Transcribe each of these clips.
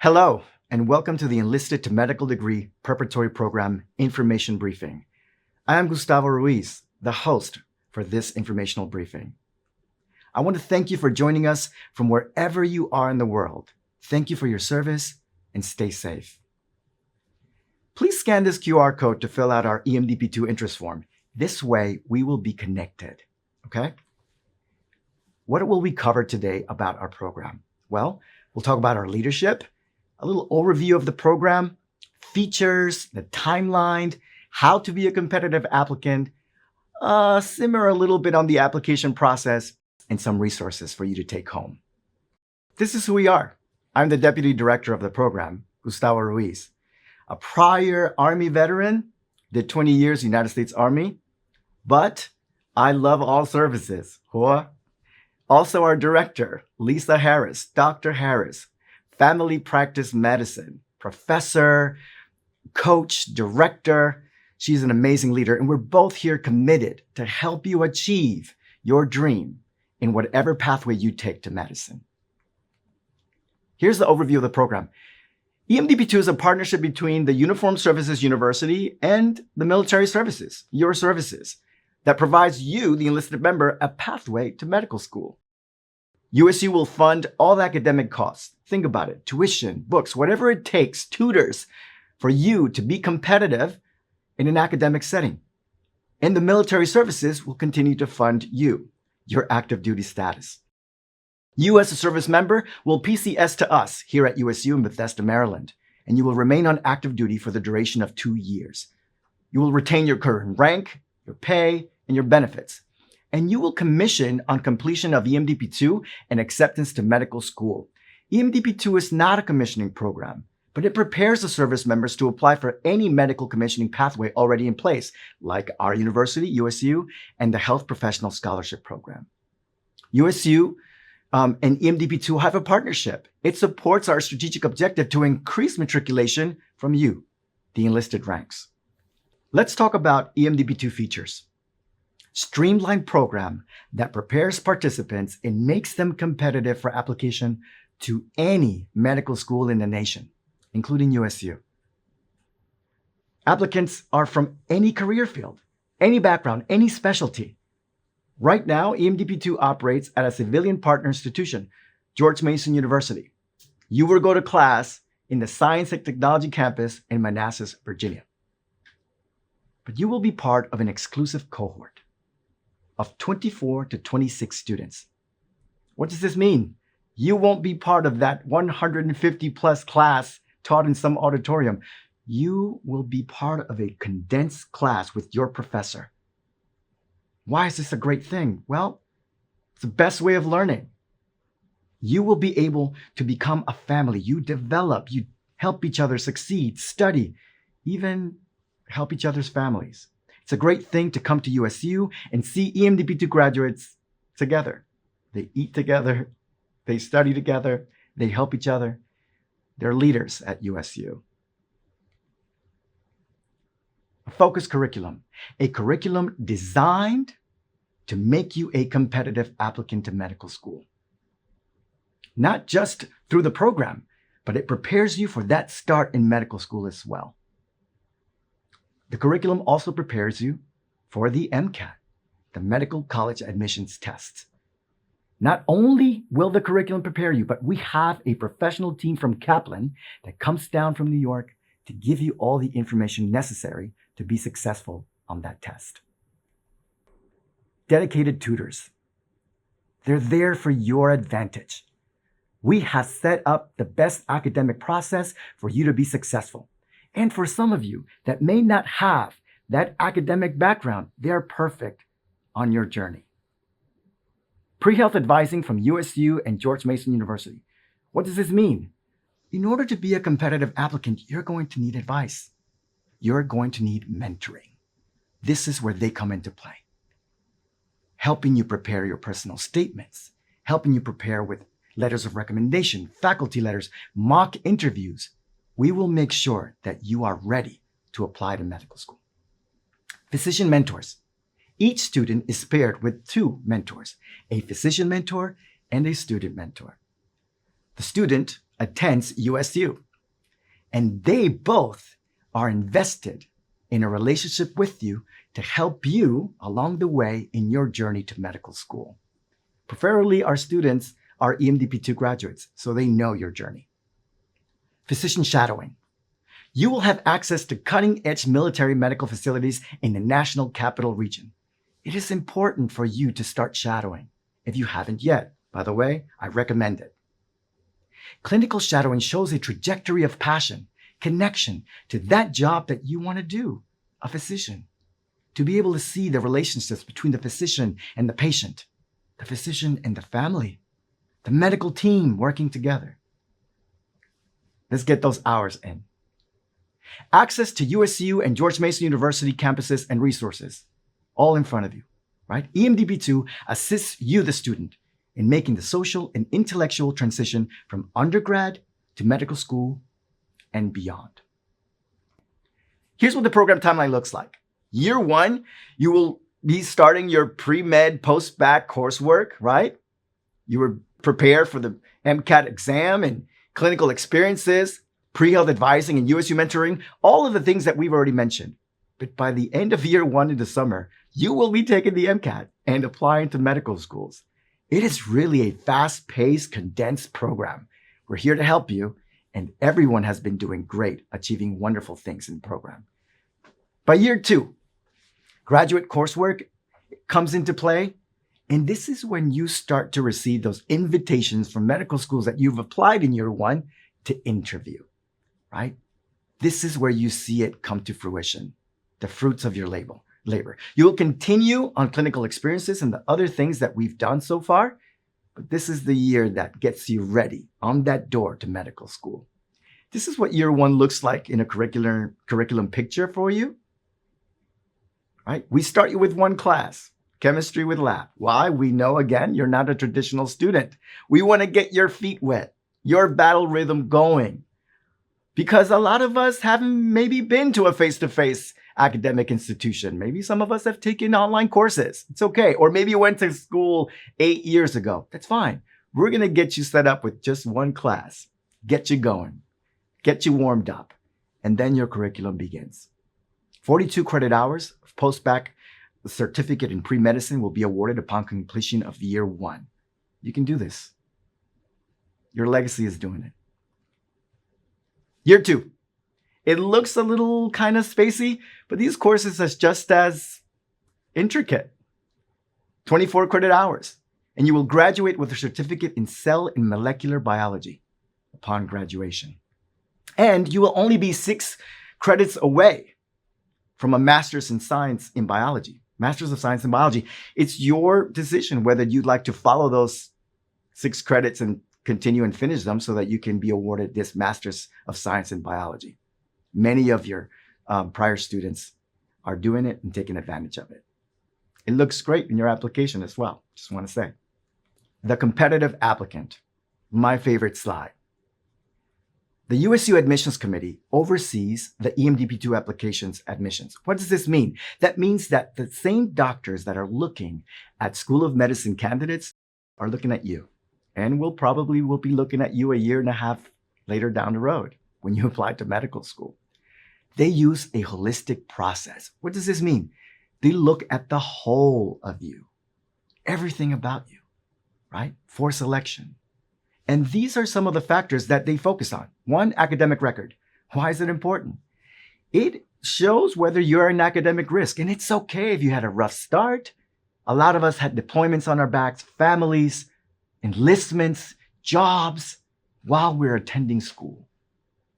Hello, and welcome to the Enlisted to Medical Degree Preparatory Program Information Briefing. I am Gustavo Ruiz, the host for this informational briefing. I want to thank you for joining us from wherever you are in the world. Thank you for your service and stay safe. Please scan this QR code to fill out our EMDP2 interest form. This way, we will be connected, okay? What will we cover today about our program? Well, we'll talk about our leadership, a little overview of the program, features, the timeline, how to be a competitive applicant, simmer a little bit on the application process, and some resources for you to take home. This is who we are. I'm the Deputy Director of the program, Gustavo Ruiz, a prior Army veteran, did 20 years United States Army, but I love all services. Also our director, Lisa Harris, Dr. Harris, family practice medicine, professor, coach, director. She's an amazing leader, and we're both here committed to help you achieve your dream in whatever pathway you take to medicine. Here's the overview of the program. EMDP2 is a partnership between the Uniformed Services University and the Military Services, your services, that provides you, the enlisted member, a pathway to medical school. USU will fund all the academic costs. Think about it, tuition, books, whatever it takes, tutors, for you to be competitive in an academic setting. And the military services will continue to fund you, your active duty status. You as a service member will PCS to us here at USU in Bethesda, Maryland, and you will remain on active duty for the duration of 2 years. You will retain your current rank, your pay, and your benefits. And you will commission on completion of EMDP2 and acceptance to medical school. EMDP2 is not a commissioning program, but it prepares the service members to apply for any medical commissioning pathway already in place, like our university, USU, and the Health Professional Scholarship Program. USU and EMDP2 have a partnership. It supports our strategic objective to increase matriculation from you, the enlisted ranks. Let's talk about EMDP2 features. Streamlined program that prepares participants and makes them competitive for application to any medical school in the nation, including USU. Applicants are from any career field, any background, any specialty. Right now, EMDP2 operates at a civilian partner institution, George Mason University. You will go to class in the Science and Technology campus in Manassas, Virginia. But you will be part of an exclusive cohort of 24 to 26 students. What does this mean? You won't be part of that 150 plus class taught in some auditorium. You will be part of a condensed class with your professor. Why is this a great thing? Well, it's the best way of learning. You will be able to become a family. You develop, you help each other succeed, study, even help each other's families. It's a great thing to come to USU and see EMDP2 graduates together. They eat together, they study together, they help each other. They're leaders at USU. A focused curriculum, a curriculum designed to make you a competitive applicant to medical school. Not just through the program, but it prepares you for that start in medical school as well. The curriculum also prepares you for the MCAT, the Medical College Admissions Test. Not only will the curriculum prepare you, but we have a professional team from Kaplan that comes down from New York to give you all the information necessary to be successful on that test. Dedicated tutors. They're there for your advantage. We have set up the best academic process for you to be successful. And for some of you that may not have that academic background, they are perfect on your journey. Pre-health advising from USU and George Mason University. What does this mean? In order to be a competitive applicant, you're going to need advice. You're going to need mentoring. This is where they come into play. Helping you prepare your personal statements, helping you prepare with letters of recommendation, faculty letters, mock interviews. We will make sure that you are ready to apply to medical school. Physician mentors. Each student is paired with 2 mentors, a physician mentor and a student mentor. The student attends USU. And they both are invested in a relationship with you to help you along the way in your journey to medical school. Preferably, our students are EMDP2 graduates, so they know your journey. Physician shadowing. You will have access to cutting-edge military medical facilities in the National Capital Region. It is important for you to start shadowing if you haven't yet. By the way, I recommend it. Clinical shadowing shows a trajectory of passion, connection to that job that you want to do, a physician. To be able to see the relationships between the physician and the patient, the physician and the family, the medical team working together. Let's get those hours in. Access to USU and George Mason University campuses and resources, all in front of you, right? EMDP2 assists you, the student, in making the social and intellectual transition from undergrad to medical school and beyond. Here's what the program timeline looks like. Year one, you will be starting your pre-med, post-bac coursework, right? You will prepare for the MCAT exam and clinical experiences, pre-health advising and USU mentoring, all of the things that we've already mentioned. But by the end of year one in the summer, you will be taking the MCAT and applying to medical schools. It is really a fast-paced, condensed program. We're here to help you, and everyone has been doing great, achieving wonderful things in the program. By year two, graduate coursework comes into play, and this is when you start to receive those invitations from medical schools that you've applied in year one to interview, right? This is where you see it come to fruition, the fruits of your labor. You will continue on clinical experiences and the other things that we've done so far, but this is the year that gets you ready on that door to medical school. This is what year one looks like in a curriculum picture for you, right? We start you with one class, chemistry with lab. Why? We know, again, you're not a traditional student. We want to get your feet wet, your battle rhythm going, because a lot of us haven't maybe been to a face-to-face academic institution. Maybe some of us have taken online courses. It's okay. Or maybe you went to school 8 years ago. That's fine. We're going to get you set up with just one class, get you going, get you warmed up, and then your curriculum begins. 42 credit hours of post-bac certificate in pre-medicine will be awarded upon completion of year one. You can do this. Your legacy is doing it. Year two. It looks a little kind of spacey, but these courses are just as intricate. 24 credit hours, and you will graduate with a certificate in cell and molecular biology upon graduation. And you will only be 6 credits away from a master's in science in biology. Master's of Science in Biology. It's your decision whether you'd like to follow those 6 credits and continue and finish them so that you can be awarded this Master's of Science in Biology. Many of your prior students are doing it and taking advantage of it. It looks great in your application as well, just want to say. The competitive applicant, my favorite slide. The USU Admissions Committee oversees the EMDP2 applications admissions. What does this mean? That means that the same doctors that are looking at School of Medicine candidates are looking at you, and will be looking at you a year and a half later down the road when you apply to medical school. They use a holistic process. What does this mean? They look at the whole of you, everything about you, right? For selection. And these are some of the factors that they focus on. 1, academic record. Why is it important? It shows whether you're an academic risk, and it's okay if you had a rough start. A lot of us had deployments on our backs, families, enlistments, jobs, while we're attending school.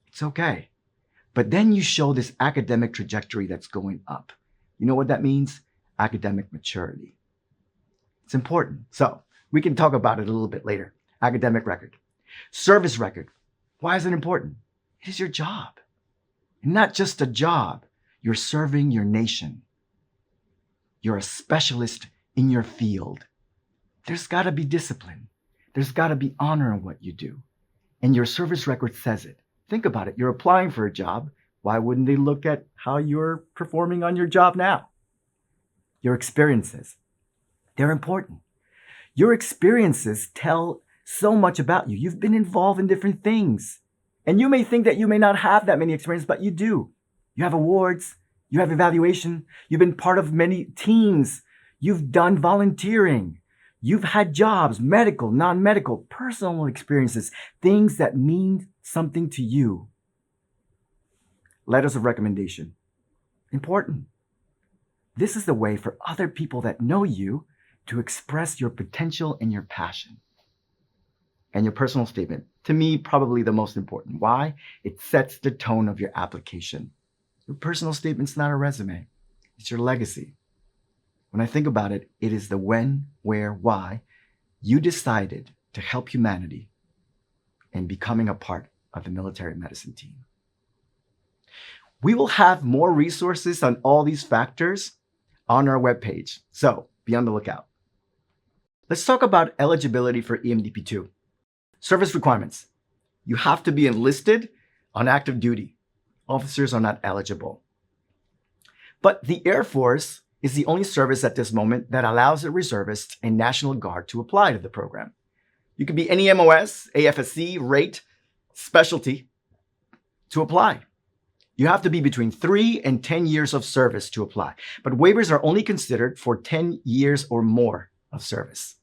It's okay. But then you show this academic trajectory that's going up. You know what that means? Academic maturity. It's important. So we can talk about it a little bit later. Academic record. Service record. Why is it important? It is your job. And not just a job. You're serving your nation. You're a specialist in your field. There's got to be discipline. There's got to be honor in what you do. And your service record says it. Think about it. You're applying for a job. Why wouldn't they look at how you're performing on your job now? Your experiences. They're important. Your experiences tell so much about you. You've been involved in different things. And you may think that you may not have that many experiences, but you do. You have awards, you have evaluation, you've been part of many teams, you've done volunteering, you've had jobs, medical, non-medical, personal experiences, things that mean something to you. Letters of recommendation. Important. This is the way for other people that know you to express your potential and your passion. And your personal statement, to me, probably the most important. Why? It sets the tone of your application. Your personal statement's not a resume. It's your legacy. When I think about it, it is the when, where, why you decided to help humanity in becoming a part of the military medicine team. We will have more resources on all these factors on our webpage, so be on the lookout. Let's talk about eligibility for EMDP2. Service requirements. You have to be enlisted on active duty. Officers are not eligible. But the Air Force is the only service at this moment that allows a reservist and National Guard to apply to the program. You could be any MOS, AFSC, rate, specialty to apply. You have to be between 3 and 10 years of service to apply, but waivers are only considered for 10 years or more of service.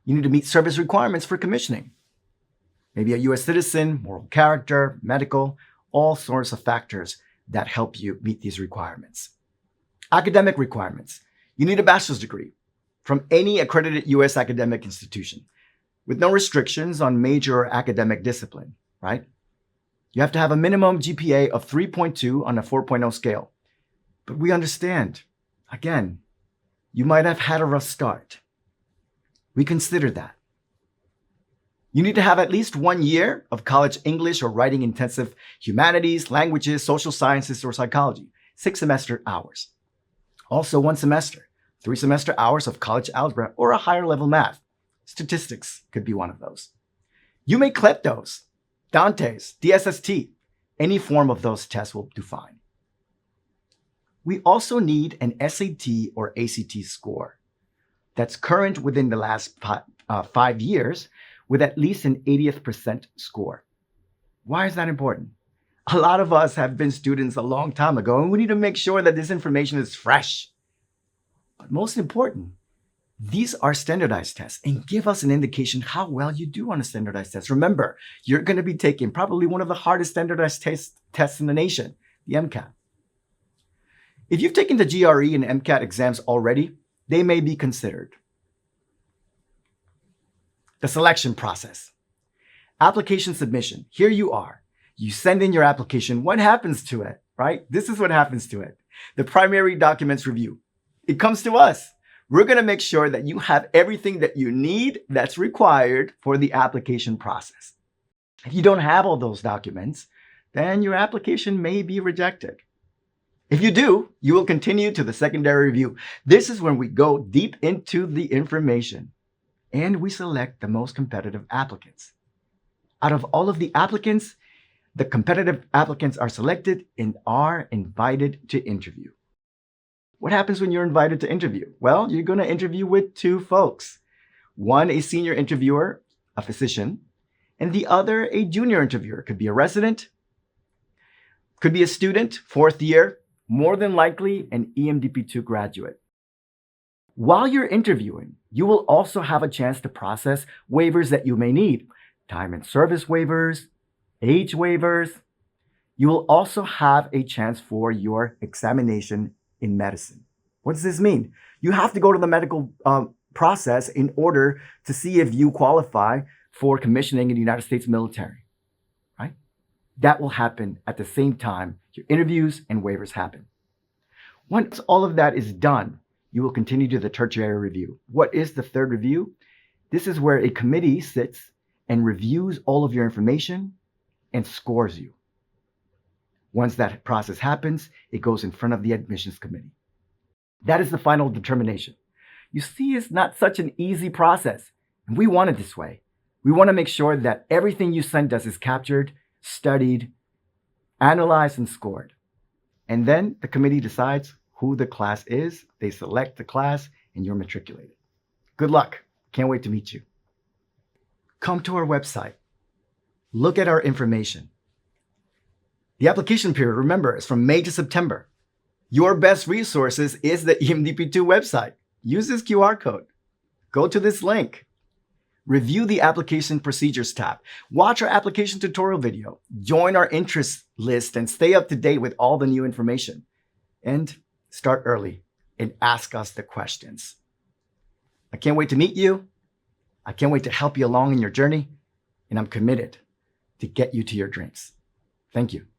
You need to meet service requirements for commissioning. Maybe a U.S. citizen, moral character, medical, all sorts of factors that help you meet these requirements. Academic requirements. You need a bachelor's degree from any accredited U.S. academic institution with no restrictions on major academic discipline, right? You have to have a minimum GPA of 3.2 on a 4.0 scale. But we understand, again, you might have had a rough start. We consider that. You need to have at least 1 year of college English or writing intensive humanities, languages, social sciences, or psychology, 6 semester hours. Also 1 semester, 3 semester hours of college algebra or a higher level math. Statistics could be one of those. You may CLEP those, Dante's, DSST, any form of those tests will do fine. We also need an SAT or ACT score that's current within the last 5 years with at least an 80th percent score. Why is that important? A lot of us have been students a long time ago, and we need to make sure that this information is fresh. But most important, these are standardized tests and give us an indication how well you do on a standardized test. Remember, you're going to be taking probably one of the hardest standardized tests in the nation, the MCAT. If you've taken the GRE and MCAT exams already, they may be considered. The selection process. Application submission. Here you are. You send in your application. What happens to it, right? This is what happens to it. The primary documents review. It comes to us. We're going to make sure that you have everything that you need that's required for the application process. If you don't have all those documents, then your application may be rejected. If you do, you will continue to the secondary review. This is when we go deep into the information and we select the most competitive applicants. Out of all of the applicants, the competitive applicants are selected and are invited to interview. What happens when you're invited to interview? Well, you're going to interview with 2 folks. One, a senior interviewer, a physician, and the other, a junior interviewer. Could be a resident, could be a student, 4th year, more than likely an EMDP2 graduate. While you're interviewing, you will also have a chance to process waivers that you may need. Time and service waivers, age waivers. You will also have a chance for your examination in medicine. What does this mean? You have to go to the medical process in order to see if you qualify for commissioning in the United States military, right? That will happen at the same time your interviews and waivers happen. Once all of that is done, you will continue to the tertiary review. What is the 3rd review? This is where a committee sits and reviews all of your information and scores you. Once that process happens, it goes in front of the admissions committee. That is the final determination. You see, it's not such an easy process, and we want it this way. We want to make sure that everything you send us is captured, studied, analyzed, and scored. And then the committee decides who the class is, they select the class, and you're matriculated. Good luck. Can't wait to meet you. come to our website. Look at our information. The application period, remember, is from May to September. Your best resources is the EMDP2 website. Use this QR code. Go to this link. Review the application procedures tab. Watch our application tutorial video. Join our interest list and stay up to date with all the new information. And start early and ask us the questions. I can't wait to meet you. I can't wait to help you along in your journey. And I'm committed to get you to your dreams. Thank you.